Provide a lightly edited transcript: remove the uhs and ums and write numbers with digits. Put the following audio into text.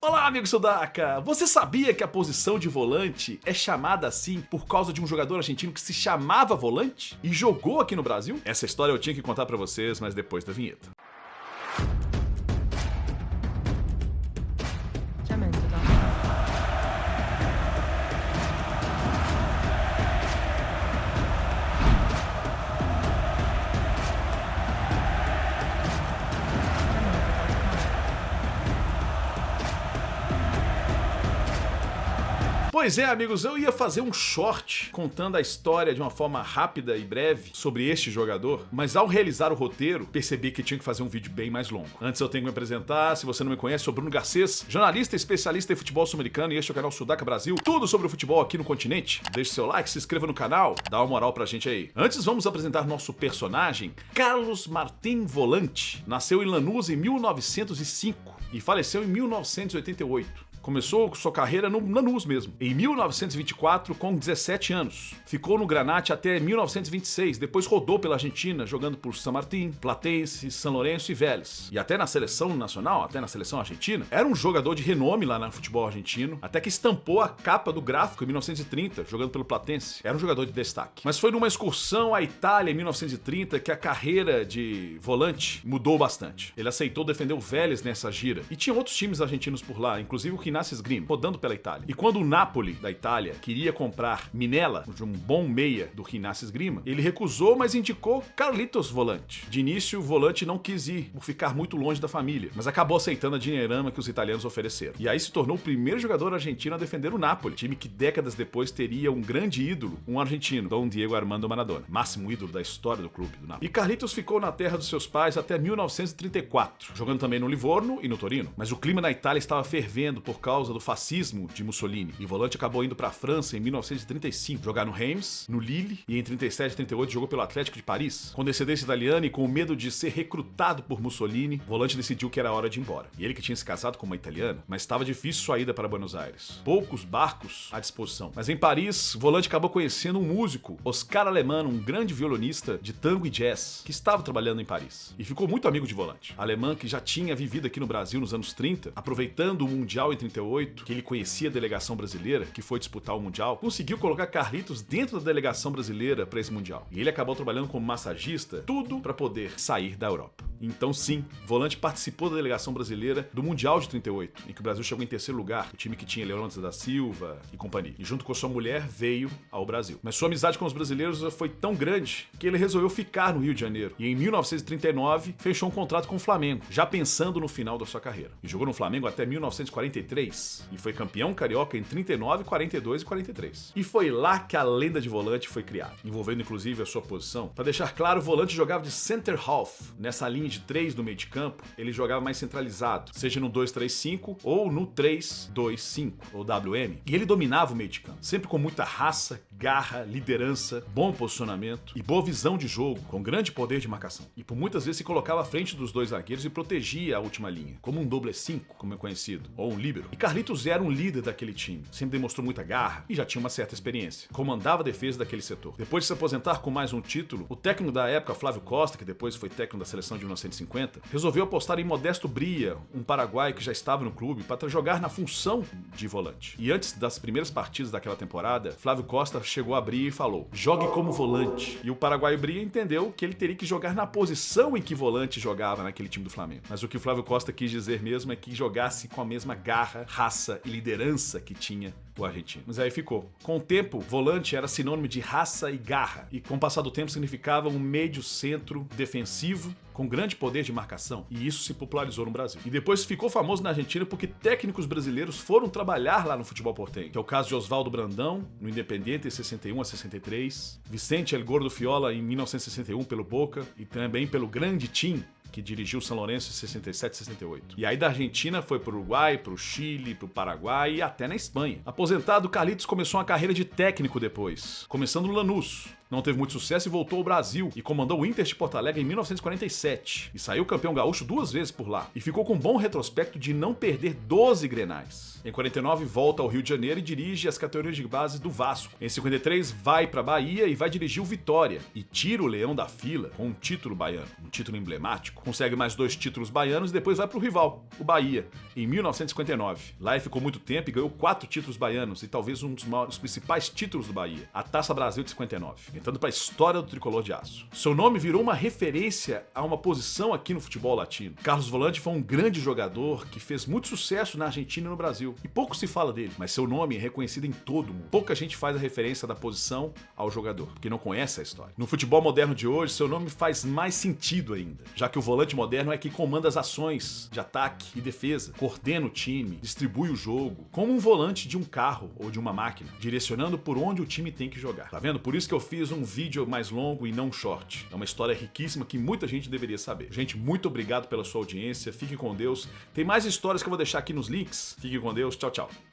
Olá, amigo Sudaca! Você sabia que a posição de volante é chamada assim por causa de um jogador argentino que se chamava Volante e jogou aqui no Brasil? Essa história eu tinha que contar pra vocês, mas depois da vinheta. Pois é, amigos, eu ia fazer um short contando a história de uma forma rápida e breve sobre este jogador, mas ao realizar o roteiro, percebi que tinha que fazer um vídeo bem mais longo. Antes eu tenho que me apresentar, se você não me conhece, sou Bruno Garcês, jornalista e especialista em futebol sul-americano, e este é o canal Sudaca Brasil, tudo sobre o futebol aqui no continente. Deixe seu like, se inscreva no canal, dá uma moral pra gente aí. Antes vamos apresentar nosso personagem, Carlos Martín Volante. Nasceu em Lanús em 1905 e faleceu em 1988. Começou sua carreira no Lanús mesmo, em 1924 com 17 anos. Ficou no Granate até 1926, depois rodou pela Argentina, jogando por San Martín, Platense, São Lourenço e Vélez. E até na seleção nacional, até na seleção argentina, era um jogador de renome lá no futebol argentino, até que estampou a capa do gráfico em 1930, jogando pelo Platense. Era um jogador de destaque. Mas foi numa excursão à Itália em 1930 que a carreira de volante mudou bastante. Ele aceitou defender o Vélez nessa gira. E tinha outros times argentinos por lá, inclusive o Rinassi Esgrima, rodando pela Itália. E quando o Napoli, da Itália, queria comprar Minella, um bom meia do Rinassi Esgrima, ele recusou, mas indicou Carlitos Volante. De início, o Volante não quis ir, por ficar muito longe da família, mas acabou aceitando a dinheirama que os italianos ofereceram. E aí se tornou o primeiro jogador argentino a defender o Napoli, time que décadas depois teria um grande ídolo, um argentino, Dom Diego Armando Maradona, máximo ídolo da história do clube do Napoli. E Carlitos ficou na terra dos seus pais até 1934, jogando também no Livorno e no Torino. Mas o clima na Itália estava fervendo por causa do fascismo de Mussolini. E Volante acabou indo para a França em 1935, jogar no Reims, no Lille, e em 37 e 38 jogou pelo Atlético de Paris. Com descendência italiana e com medo de ser recrutado por Mussolini, Volante decidiu que era hora de ir embora. E ele que tinha se casado com uma italiana, mas estava difícil sua ida para Buenos Aires. Poucos barcos à disposição. Mas em Paris, Volante acabou conhecendo um músico, Oscar Alemão, um grande violonista de tango e jazz, que estava trabalhando em Paris. E ficou muito amigo de Volante. Alemão que já tinha vivido aqui no Brasil nos anos 30, aproveitando o Mundial em 38, que ele conhecia a delegação brasileira, que foi disputar o Mundial, conseguiu colocar Carlitos dentro da delegação brasileira para esse Mundial. E ele acabou trabalhando como massagista, tudo para poder sair da Europa. Então sim, Volante participou da delegação brasileira do Mundial de 38, em que o Brasil chegou em terceiro lugar, o time que tinha Leônidas da Silva e companhia. E junto com sua mulher veio ao Brasil. Mas sua amizade com os brasileiros foi tão grande que ele resolveu ficar no Rio de Janeiro. E em 1939 fechou um contrato com o Flamengo, já pensando no final da sua carreira. E jogou no Flamengo até 1943 e foi campeão carioca em 39, 42 e 43. E foi lá que a lenda de Volante foi criada, envolvendo inclusive a sua posição. Para deixar claro, o Volante jogava de center half. Nessa linha de 3 no meio de campo, ele jogava mais centralizado, seja no 2-3-5 ou no 3-2-5, ou WM. E ele dominava o meio de campo, sempre com muita raça, garra, liderança, bom posicionamento e boa visão de jogo, com grande poder de marcação. E por muitas vezes se colocava à frente dos dois zagueiros e protegia a última linha, como um doble 5, como é conhecido, ou um líbero. E Carlitos era um líder daquele time, sempre demonstrou muita garra e já tinha uma certa experiência. Comandava a defesa daquele setor. Depois de se aposentar com mais um título, o técnico da época, Flávio Costa, que depois foi técnico da seleção de 1950, resolveu apostar em Modesto Bria, um paraguaio que já estava no clube, para jogar na função de volante. E antes das primeiras partidas daquela temporada, Flávio Costa chegou a Bria e falou: jogue como volante. E o paraguaio Bria entendeu que ele teria que jogar na posição em que Volante jogava naquele time do Flamengo. Mas o que o Flávio Costa quis dizer mesmo é que jogasse com a mesma garra, raça e liderança que tinha o argentino. Mas aí ficou. Com o tempo, Volante era sinônimo de raça e garra. E com o passar do tempo significava um médio centro defensivo com grande poder de marcação. E isso se popularizou no Brasil. E depois ficou famoso na Argentina porque técnicos brasileiros foram trabalhar lá no futebol porteño. Que é o caso de Oswaldo Brandão, no Independiente em 61 a 63. Vicente El Gordo Fiola em 1961 pelo Boca. E também pelo grande Tim, que dirigiu o São Lourenço em 67 e 68. E aí da Argentina foi pro Uruguai, pro Chile, pro Paraguai e até na Espanha. Aposentado, Carlitos começou uma carreira de técnico depois, começando no Lanús, Não teve muito sucesso e voltou ao Brasil e comandou o Inter de Porto Alegre em 1947 e saiu campeão gaúcho 2 vezes por lá e ficou com um bom retrospecto de não perder 12 Grenais. Em 49 volta ao Rio de Janeiro e dirige as categorias de base do Vasco. Em 53 vai para Bahia e vai dirigir o Vitória e tira o Leão da fila com um título baiano, um título emblemático. Consegue mais 2 títulos baianos e depois vai para o rival, o Bahia, em 1959. Lá ele ficou muito tempo e ganhou 4 títulos baianos e talvez um dos principais títulos do Bahia, a Taça Brasil de 59, entrando para a história do tricolor de aço. Seu nome virou uma referência a uma posição aqui no futebol latino. Carlos Volante foi um grande jogador que fez muito sucesso na Argentina e no Brasil. E pouco se fala dele, mas seu nome é reconhecido em todo mundo. Pouca gente faz a referência da posição ao jogador, porque não conhece a história. No futebol moderno de hoje, seu nome faz mais sentido ainda, já que o volante moderno é quem comanda as ações de ataque e defesa, coordena o time, distribui o jogo, como um volante de um carro ou de uma máquina, direcionando por onde o time tem que jogar. Tá vendo? Por isso que eu fiz um vídeo mais longo e não um short. É uma história riquíssima que muita gente deveria saber. Gente, muito obrigado pela sua audiência. Fique com Deus. Tem mais histórias que eu vou deixar aqui nos links. Fique com Deus. Tchau, tchau.